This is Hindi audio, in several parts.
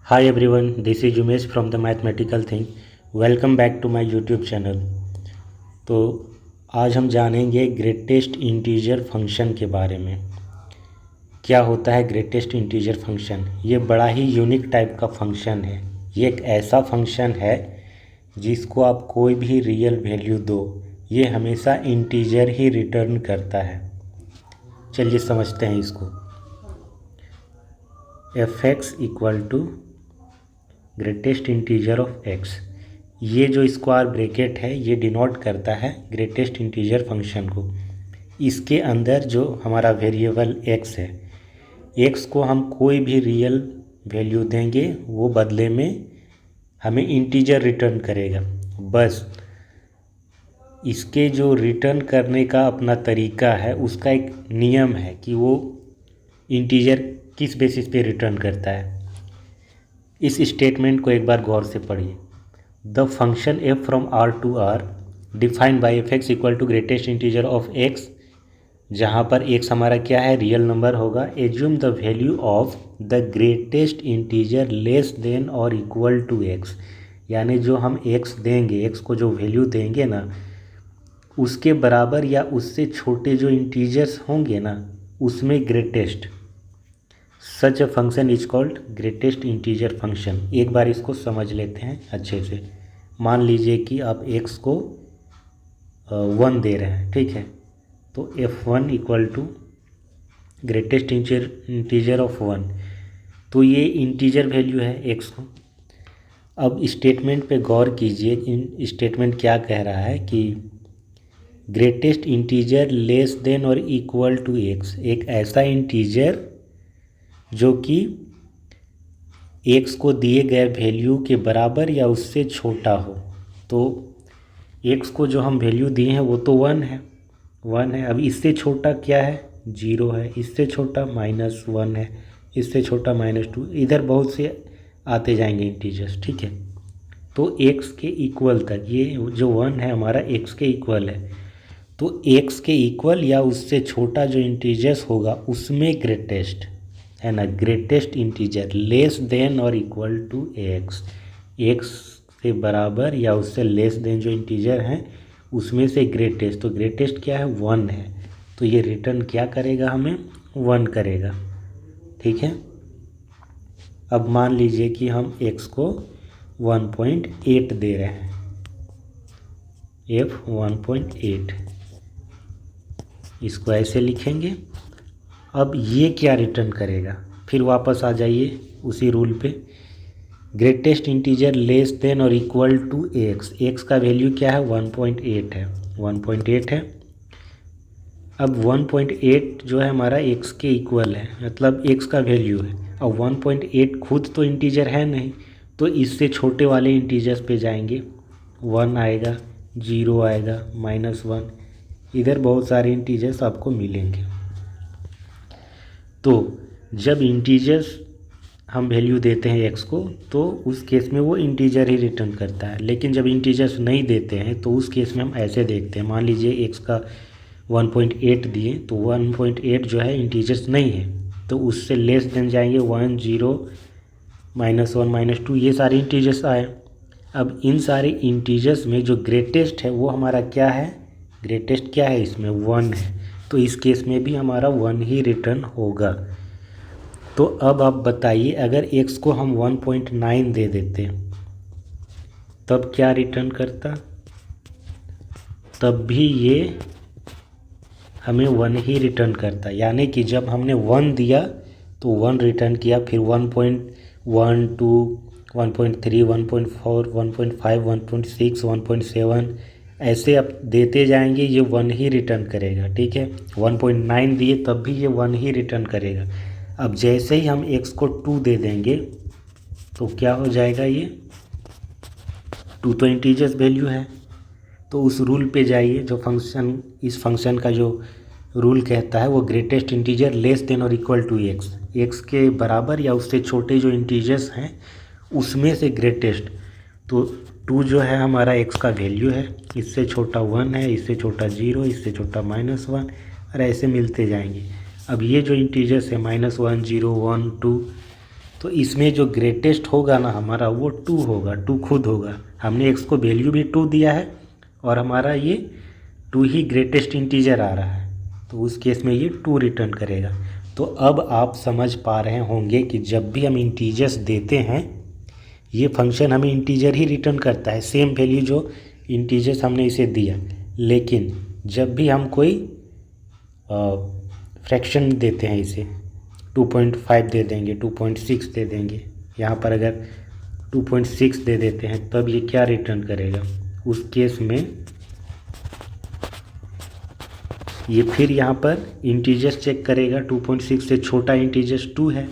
Hi everyone, this is Umesh from the Mathematical Thing. Welcome back to my YouTube channel. तो आज हम जानेंगे ग्रेटेस्ट इंटीजर फंक्शन के बारे में। क्या होता है ग्रेटेस्ट इंटीजर फंक्शन? ये बड़ा ही यूनिक टाइप का फंक्शन है। ये एक ऐसा फंक्शन है जिसको आप कोई भी रियल वैल्यू दो, ये हमेशा इंटीजर ही रिटर्न करता है। चलिए समझते हैं इसको। f(x) equal to greatest integer of x, ये जो स्क्वायर ब्रैकेट है ये डिनोट करता है ग्रेटेस्ट इंटीजर फंक्शन को। इसके अंदर जो हमारा वेरिएबल x है, x को हम कोई भी रियल वैल्यू देंगे, वो बदले में हमें इंटीजर रिटर्न करेगा। बस इसके जो रिटर्न करने का अपना तरीका है, उसका एक नियम है कि वो इंटीजर किस बेसिस पे रिटर्न करता है। इस स्टेटमेंट को एक बार गौर से पढ़िए। The function f from r to r defined by f(x) equal to greatest integer of x, जहाँ पर x हमारा क्या है, रियल नंबर होगा। Assume the value of the greatest integer less than और इक्वल टू x, यानी जो हम x देंगे, x को जो वैल्यू देंगे ना, उसके बराबर या उससे छोटे जो इंटीजर्स होंगे ना, उसमें greatest, such a function is called greatest integer function. एक बार इसको समझ लेते हैं अच्छे से। मान लीजिए कि आप x को 1 दे रहे हैं, ठीक है, तो f1 equal to greatest integer of 1, तो ये इंटीजर वैल्यू है x को। अब स्टेटमेंट पे गौर कीजिए। इन स्टेटमेंट क्या कह रहा है कि ग्रेटेस्ट इंटीजर लेस देन और इक्वल टू x, एक ऐसा इंटीजर जो कि x को दिए गए वैल्यू के बराबर या उससे छोटा हो। तो x को जो हम वैल्यू दिए हैं वो तो 1 है। अब इससे छोटा क्या है, 0 है। इससे छोटा -1 है। इससे छोटा -2। इधर बहुत से आते जाएंगे इंटीजर्स, ठीक है। तो x के इक्वल तक, ये जो 1 है हमारा x के इक्वल है, तो x के इक्वल या उससे छोटा जो इंटीजर्स होगा उसमें ग्रेटेस्ट है ना, ग्रेटेस्ट इंटीजर लेस देन और इक्वल टू x से बराबर या उससे लेस देन जो इंटीजर हैं उसमें से ग्रेटेस्ट। तो ग्रेटेस्ट क्या है, 1 है। तो ये रिटर्न क्या करेगा, हमें 1 करेगा, ठीक है। अब मान लीजिए कि हम x को 1.8 दे रहे हैं, f 1.8, इसको ऐसे लिखेंगे। अब ये क्या रिटर्न करेगा, फिर वापस आ जाइए उसी रूल पे। ग्रेटेस्ट इंटीजर लेस देन और इक्वल टू x का वैल्यू क्या है, 1.8 है, 1.8 है। अब 1.8 जो है हमारा x के इक्वल है, मतलब x का वैल्यू है। अब 1.8 खुद तो इंटीजर है नहीं, तो इससे छोटे वाले इंटीजर्स पे जाएंगे। 1 आएगा, 0 आएगा, -1, इधर बहुत सारे इंटीजर्स आपको मिलेंगे। तो जब इंटीजर्स हम वैल्यू देते हैं x को, तो उस केस में वो इंटीजर ही रिटर्न करता है। लेकिन जब इंटीजर्स नहीं देते हैं तो उस केस में हम ऐसे देखते हैं। मान लीजिए x का 1.8 दिए, तो 1.8 जो है इंटीजर्स नहीं है, तो उससे लेस देन जाएंगे 1, 0, -1, -2, ये सारे इंटीजर्स आए। अब इन सारे इंटीजर्स में जो ग्रेटेस्ट है वो हमारा क्या है, ग्रेटेस्ट क्या है, इसमें 1 है। तो इस केस में भी हमारा 1 ही रिटर्न होगा। तो अब आप बताइए, अगर x को हम 1.9 दे देते तब क्या रिटर्न करता, तब भी ये हमें 1 ही रिटर्न करता। यानी कि जब हमने 1 दिया तो 1 रिटर्न किया, फिर 1.1, 2, 1.3, 1.4, 1.5, 1.6, 1.7, ऐसे आप देते जाएंगे, ये 1 ही रिटर्न करेगा, ठीक है। 1.9 दिए तब भी ये 1 ही रिटर्न करेगा। अब जैसे ही हम x को 2 दे देंगे तो क्या हो जाएगा, ये 2 तो इंटीजर्स वैल्यू है। तो उस रूल पे जाइए जो फंक्शन, इस फंक्शन का जो रूल कहता है वो ग्रेटेस्ट इंटीजर लेस देन और इक्वल टू x के बराबर या उससे छोटे जो इंटीजर्स हैं उसमें से ग्रेटेस्ट। तो 2 जो है हमारा x का वैल्यू है, इससे छोटा 1 है, इससे छोटा 0, इससे छोटा -1, और ऐसे मिलते जाएंगे। अब ये जो इंटीजर्स है -1, 0, 1, 2, तो इसमें जो ग्रेटेस्ट होगा ना हमारा वो 2 होगा, 2 खुद होगा। हमने x को वैल्यू भी 2 दिया है और हमारा ये 2 ही ग्रेटेस्ट इंटीजर आ रहा है, तो उस केस में ये 2 रिटर्न करेगा। तो अब आप समझ पा रहे होंगे कि जब भी हम इंटीजर्स देते हैं ये फंक्शन हमें इंटीजर ही रिटर्न करता है, सेम वैल्यू जो इंटीजर्स हमने इसे दिया। लेकिन जब भी हम कोई फ्रैक्शन देते हैं इसे 2.5 दे देंगे, 2.6 दे देंगे, यहाँ पर अगर 2.6 दे देते हैं तब ये क्या रिटर्न करेगा? उस केस में ये फिर यहाँ पर इंटीजर्स चेक करेगा, 2.6 से छोटा इंटीजर्स 2 है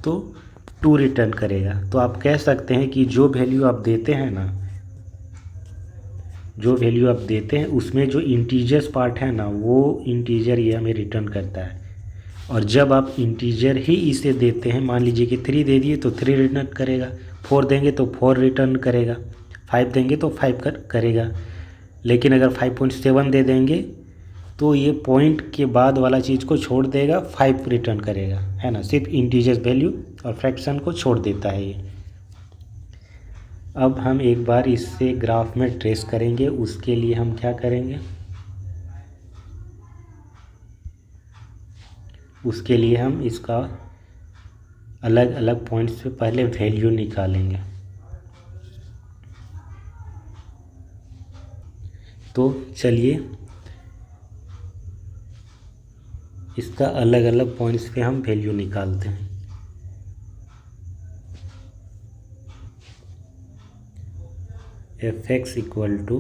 तो 2 रिटर्न करेगा। तो आप कह सकते हैं कि जो वैल्यू आप देते हैं ना, जो वैल्यू आप देते हैं उसमें जो इंटीजर्स पार्ट है ना वो इंटीजर ये हमें रिटर्न करता है। और जब आप इंटीजर ही इसे देते हैं, मान लीजिए कि 3 दे दिए तो 3 रिटर्न करेगा, 4 देंगे तो 4 रिटर्न करेगा, 5 देंगे तो 5 करेगा। लेकिन अगर 5.7 दे देंगे तो ये पॉइंट के बाद वाला चीज़ को छोड़ देगा, 5 रिटर्न करेगा, है ना। सिर्फ इंटीजर वैल्यू और फ्रैक्शन को छोड़ देता है ये। अब हम एक बार इससे ग्राफ में ट्रेस करेंगे। उसके लिए हम क्या करेंगे, उसके लिए हम इसका अलग अलग पॉइंट्स पे पहले वैल्यू निकालेंगे। तो चलिए इसका अलग अलग पॉइंट्स पे हम वैल्यू निकालते हैं। f(x) equal to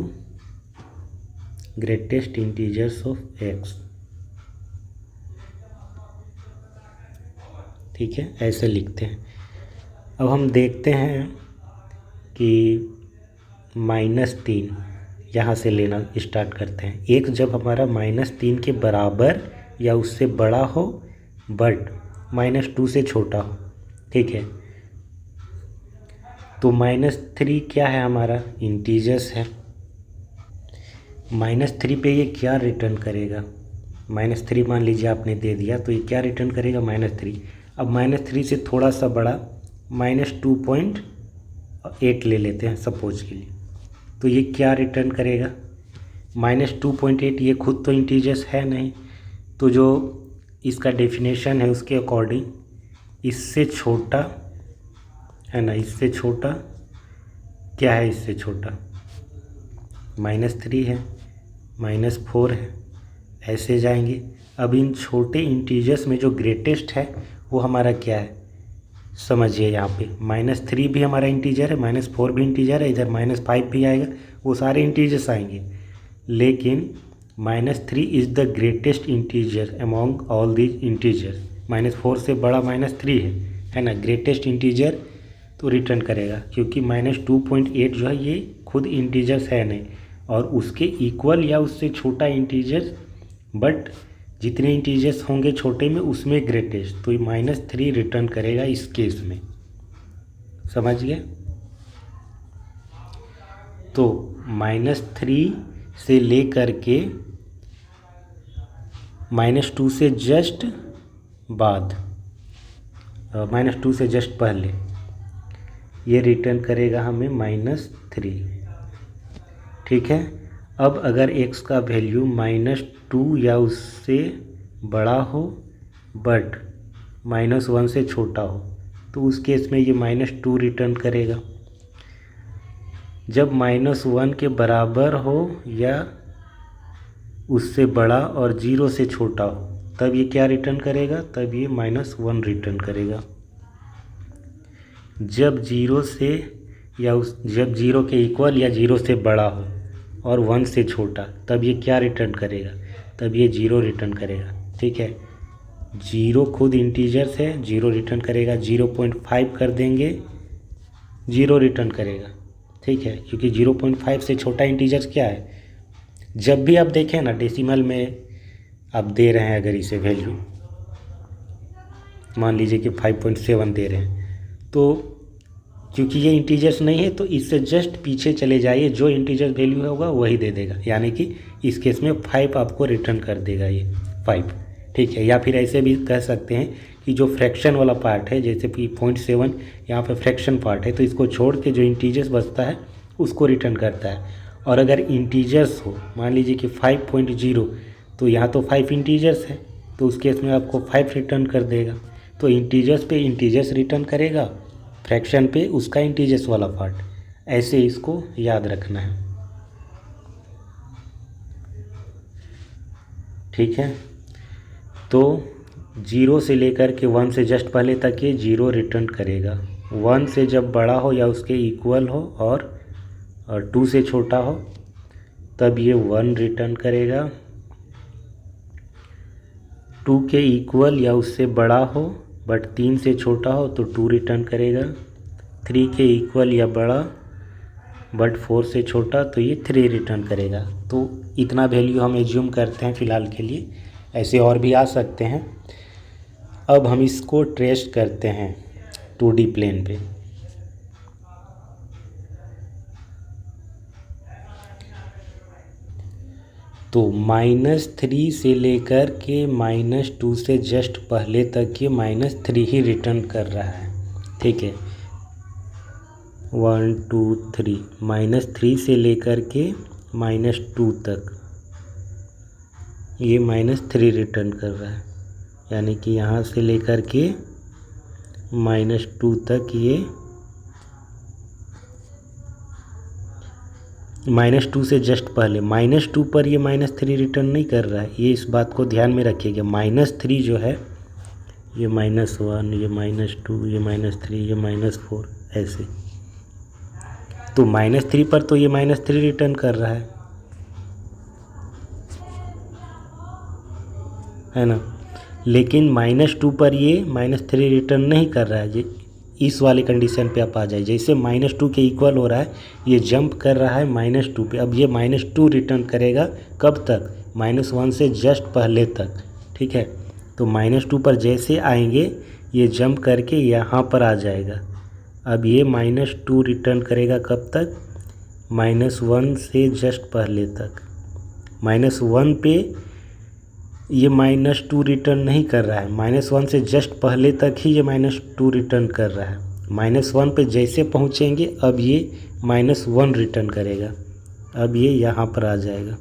greatest integers of x, ठीक है, ऐसे लिखते हैं। अब हम देखते हैं कि -3 यहाँ से लेना स्टार्ट करते हैं। एक जब हमारा -3 के बराबर या उससे बड़ा हो बट -2 से छोटा हो, ठीक है, तो -3 क्या है हमारा? इंटीजर्स है। -3 पे ये क्या रिटर्न करेगा? -3 मान लीजिए आपने दे दिया तो ये क्या रिटर्न करेगा? -3। अब -3 से थोड़ा सा बड़ा -2.8 ले लेते हैं सपोज के लिए, तो ये क्या रिटर्न करेगा? -2.8। ये खुद तो इंटीजर्स है नहीं, तो जो इसका डेफिनेशन है उसके अकॉर्डिंग इससे छोटा है ना, इससे छोटा क्या है? इससे छोटा -3 है, -4 है, ऐसे जाएंगे। अब इन छोटे इंटीजर्स में जो ग्रेटेस्ट है वो हमारा क्या है? समझिए यहाँ पे -3 भी हमारा इंटीजर है, -4 भी इंटीजर है, इधर -5 भी आएगा, वो सारे इंटीजर्स आएंगे। लेकिन -3 is the greatest integer among all these integers. -4 से बड़ा -3 है ना, ग्रेटेस्ट इंटीजर तो रिटर्न करेगा, क्योंकि -2.8 जो है ये खुद इंटीजर्स है नहीं, और उसके इक्वल या उससे छोटा इंटीजर्स, बट जितने इंटीजर्स होंगे छोटे में उसमें ग्रेटेस्ट, तो ये -3 रिटर्न करेगा इस केस में। समझ गए? तो -3 से लेकर के -2 से जस्ट बाद, -2 से जस्ट पहले ये रिटर्न करेगा हमें -3, ठीक है। अब अगर x का वैल्यू -2 या उससे बड़ा हो बट -1 से छोटा हो तो उस केस में ये -2 रिटर्न करेगा। जब -1 के बराबर हो या उससे बड़ा और 0 से छोटा हो तब ये क्या रिटर्न करेगा? तब ये -1 रिटर्न करेगा। जब 0 से या जब 0 के इक्वल या 0 से बड़ा हो और 1 से छोटा तब ये क्या रिटर्न करेगा? तब ये 0 रिटर्न करेगा, ठीक है। 0 खुद इंटीजर्स है, 0 रिटर्न करेगा। 0.5 कर देंगे, 0 रिटर्न करेगा, ठीक है, क्योंकि 0.5 से छोटा इंटीजर्स क्या है? जब भी आप देखें ना डेसिमल में आप दे रहे हैं, अगर इसे वैल्यू मान लीजिए कि 5.7 दे रहे हैं, तो क्योंकि ये इंटीजर्स नहीं है तो इससे जस्ट पीछे चले जाइए, जो इंटीजर वैल्यू होगा वही दे देगा, यानी कि इस केस में 5 आपको रिटर्न कर देगा, ये 5, ठीक है। या फिर ऐसे भी कह सकते हैं ये जो फ्रैक्शन वाला पार्ट है, जैसे कि 0.7 यहाँ पे फ्रैक्शन पार्ट है, तो इसको छोड़ के जो इंटीजर्स बचता है उसको रिटर्न करता है। और अगर इंटीजर्स हो, मान लीजिए कि 5.0, तो यहाँ तो 5 इंटीजर्स है, तो उस केस में आपको 5 रिटर्न कर देगा। तो इंटीजर्स पे इंटीजर्स रिटर्न करेगा, फ्रैक्शन पे उसका इंटीजर्स वाला पार्ट। ऐसे इसको याद रखना है, ठीक है। तो 0 से लेकर के 1 से जस्ट पहले तक ये 0 रिटर्न करेगा। 1 से जब बड़ा हो या उसके इक्वल हो और 2 से छोटा हो तब ये 1 रिटर्न करेगा। 2 के इक्वल या उससे बड़ा हो बट 3 से छोटा हो तो 2 रिटर्न करेगा। 3 के इक्वल या बड़ा बट 4 से छोटा तो ये 3 रिटर्न करेगा। तो इतना वैल्यू हम एज्यूम करते हैं फ़िलहाल के लिए, ऐसे और भी आ सकते हैं। अब हम इसको ट्रेस करते हैं 2D प्लेन पे। तो -3 से लेकर के -2 से जस्ट पहले तक ये -3 ही रिटर्न कर रहा है, ठीक है। 1 2 3 -3 से लेकर के -2 तक ये -3 रिटर्न कर रहा है, यानी कि यहाँ से लेकर के -2 तक ये -2 से जस्ट पहले -2 पर ये -3 रिटर्न नहीं कर रहा है। ये इस बात को ध्यान में रखिएगा। -3 जो है ये -1, ये -2, ये -3, ये -4, ऐसे। तो -3 पर तो ये -3 रिटर्न कर रहा है ना। लेकिन -2 पर ये -3 रिटर्न नहीं कर रहा है। इस वाले कंडीशन पे आप आ जाए, जैसे -2 के इक्वल हो रहा है ये जंप कर रहा है -2 पे। अब ये -2 रिटर्न करेगा कब तक, -1 से जस्ट पहले तक, ठीक है। तो -2 पर जैसे आएंगे ये जंप करके यहाँ पर आ जाएगा। अब ये -2 रिटर्न करेगा कब तक, -1 से जस्ट पहले तक। -1 पे ये -2 रिटर्न नहीं कर रहा है, -1 से जस्ट पहले तक ही ये -2 रिटर्न कर रहा है। -1 पे जैसे पहुँचेंगे अब ये -1 रिटर्न करेगा। अब ये यहाँ पर आ जाएगा,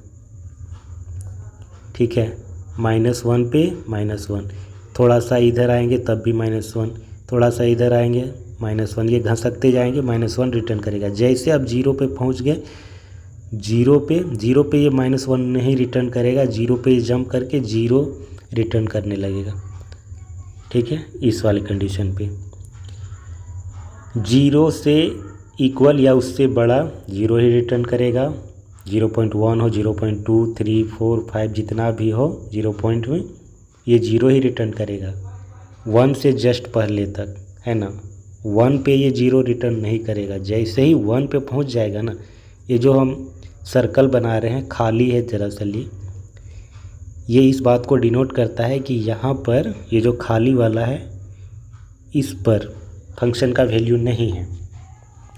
ठीक है। -1 पे -1, थोड़ा सा इधर आएंगे तब भी -1, थोड़ा सा इधर आएंगे -1, ये घसकते जाएंगे -1 रिटर्न करेगा। जैसे अब 0 पे पहुँच गए, 0 पे ये -1 नहीं रिटर्न करेगा, 0 पे जंप करके 0 रिटर्न करने लगेगा, ठीक है। इस वाले कंडीशन पे 0 से इक्वल या उससे बड़ा 0 ही रिटर्न करेगा। 0.1 हो, 0.2 3 4 5 जितना भी हो 0 पॉइंट में ये 0 ही रिटर्न करेगा 1 से जस्ट पहले तक, है ना। 1 पे ये 0 रिटर्न नहीं करेगा। जैसे ही 1 पे पहुंच जाएगा ना, ये जो हम सर्कल बना रहे हैं खाली है दरअसल ये इस बात को डिनोट करता है कि यहाँ पर ये जो खाली वाला है इस पर फंक्शन का वैल्यू नहीं है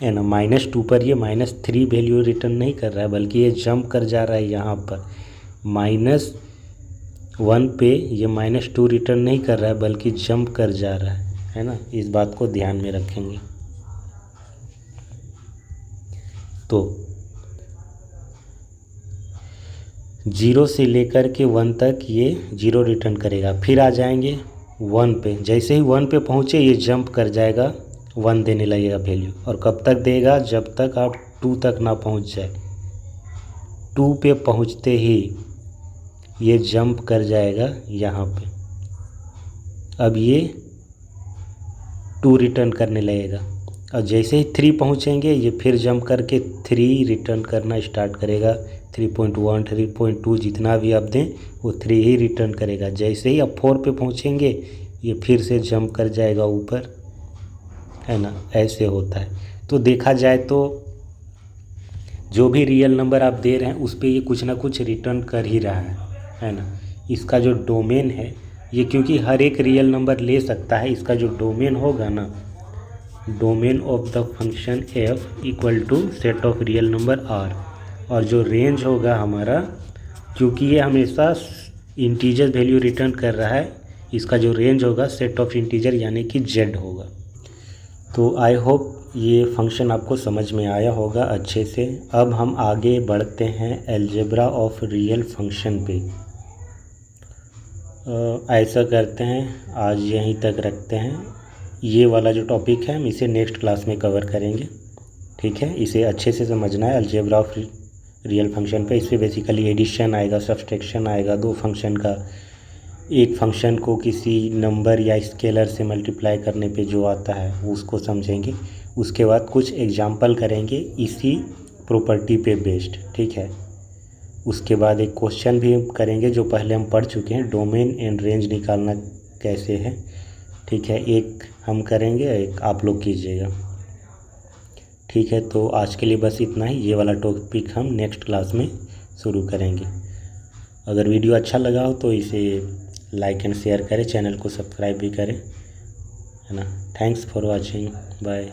ना। -2 पर ये -3 वैल्यू रिटर्न नहीं कर रहा है, बल्कि ये जंप कर जा रहा है यहाँ पर। -1 पे ये -2 रिटर्न नहीं कर रहा है, बल्कि जंप कर जा रहा है ना। इस बात को ध्यान में रखेंगे। तो 0 से लेकर के 1 तक ये 0 रिटर्न करेगा। फिर आ जाएंगे 1 पे, जैसे ही 1 पे पहुँचे ये जंप कर जाएगा, 1 देने लगेगा वैल्यू। और कब तक देगा, जब तक आप 2 तक ना पहुँच जाए। 2 पे पहुँचते ही ये जंप कर जाएगा यहाँ पे। अब ये 2 रिटर्न करने लगेगा। और जैसे ही 3 पहुँचेंगे ये फिर जंप करके 3 रिटर्न करना स्टार्ट करेगा। 3.1 3.2 जितना भी आप दें वो 3 ही रिटर्न करेगा। जैसे ही आप 4 पे पहुँचेंगे ये फिर से जंप कर जाएगा ऊपर, है ना। ऐसे होता है। तो देखा जाए तो जो भी रियल नंबर आप दे रहे हैं उस पर ये कुछ ना कुछ रिटर्न कर ही रहा है ना। इसका जो डोमेन है ये, क्योंकि हर एक रियल नंबर ले सकता है, इसका जो डोमेन होगा ना, domain of the function f equal to set of real number r, और जो रेंज होगा हमारा, क्योंकि ये हमेशा इंटीजर वैल्यू रिटर्न कर रहा है, इसका जो रेंज होगा सेट ऑफ इंटीजर यानी कि जेड होगा। तो आई होप ये फंक्शन आपको समझ में आया होगा अच्छे से। अब हम आगे बढ़ते हैं अलजेब्रा ऑफ रियल फंक्शन पे। ऐसा करते हैं, आज यहीं तक रखते हैं। ये वाला जो टॉपिक है हम इसे नेक्स्ट क्लास में कवर करेंगे, ठीक है। इसे अच्छे से समझना है अलजेब्रा ऑफ रियल फंक्शन पे। इस पर बेसिकली एडिशन आएगा, सब्सट्रैक्शन आएगा, दो फंक्शन का, एक फंक्शन को किसी नंबर या स्केलर से मल्टीप्लाई करने पे जो आता है वो उसको समझेंगे। उसके बाद कुछ एग्जाम्पल करेंगे इसी प्रॉपर्टी पे बेस्ड, ठीक है। उसके बाद एक क्वेश्चन भी करेंगे जो पहले हम पढ़ चुके हैं, डोमेन एंड रेंज निकालना कैसे है, ठीक है। एक हम करेंगे, एक आप लोग कीजिएगा, ठीक है। तो आज के लिए बस इतना ही। ये वाला टॉपिक हम नेक्स्ट क्लास में शुरू करेंगे। अगर वीडियो अच्छा लगा हो तो इसे लाइक एंड शेयर करें, चैनल को सब्सक्राइब भी करें, है ना। Thanks for watching, bye.